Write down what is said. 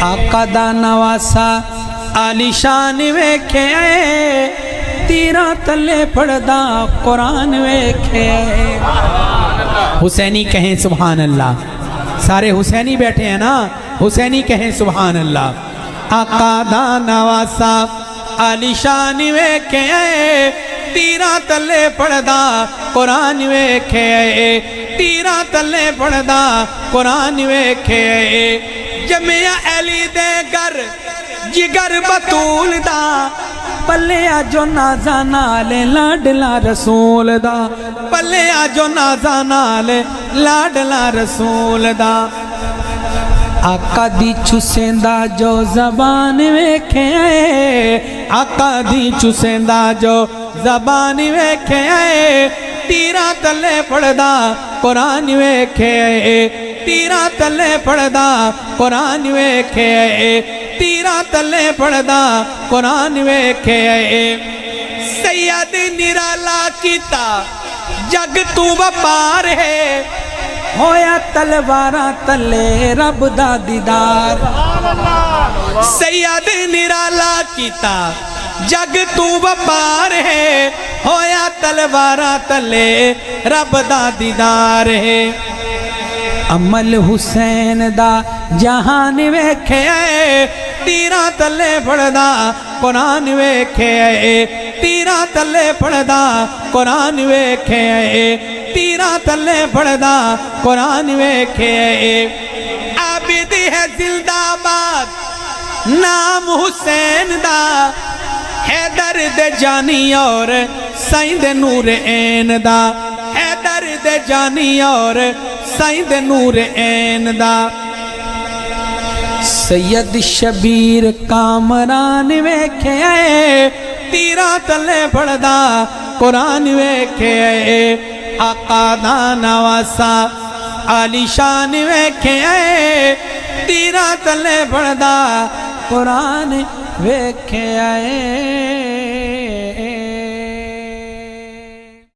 آقا دا نواسا عالی شان ویکھے تیرا تلے پڑھدا قرآن ویکھے. حسینی کہیں سبحان اللہ. سارے حسینی بیٹھے ہیں نا, حسینی کہیں سبحان اللہ. آقا دا نواسا عالی شان ویکھے تیرا تلے پڑھدا قرآن ویکھے, تیرا تلے پڑھدا قرآن ویکھے. جمعہ علی دے گر جگر بطول دا پلیا جو نازا نالے لاڈلا رسول دا, پلیا جو نازا نالے لاڈلا رسول دا. آقا دی چسیندہ جو زبان ویکھے, آقا دی چسیندہ جو زبان ویکھے تیرا تلے پڑھدا قرآن ویکھے, تیرا تلے پڑھدا قرآن ویکھے, تیرا تلے پڑھدا قرآن ویکھے. سید نرالا کیتا جگ تو وپار ہے, ہویا تلوارا تلے رب دا دیدار. سید نرالا کیتا جگ تو وپار ہے, ہویا تلوارا تلے رب دا دیدار ہے. عمل حسین دا جہان ویکھے تیرا تلے پڑھدا قرآن ویکھے, تیرا تلے پڑھدا قرآن ویکھے, تیرا تلے پڑھدا قرآن ویکھے. عابد ہے زندہ باد نام حسین دا, حیدر دے جانی اور سائیں دے نور عین دا, حیدر دے جانی اور سائیں دے نور عین دا. سید شبیر کامران ویکھے تیرا تلے پڑھدا قرآن ویکھے. آقا دا نواسا عالی شان ویکھے تیرا تلے پڑھدا قرآن ویکھے.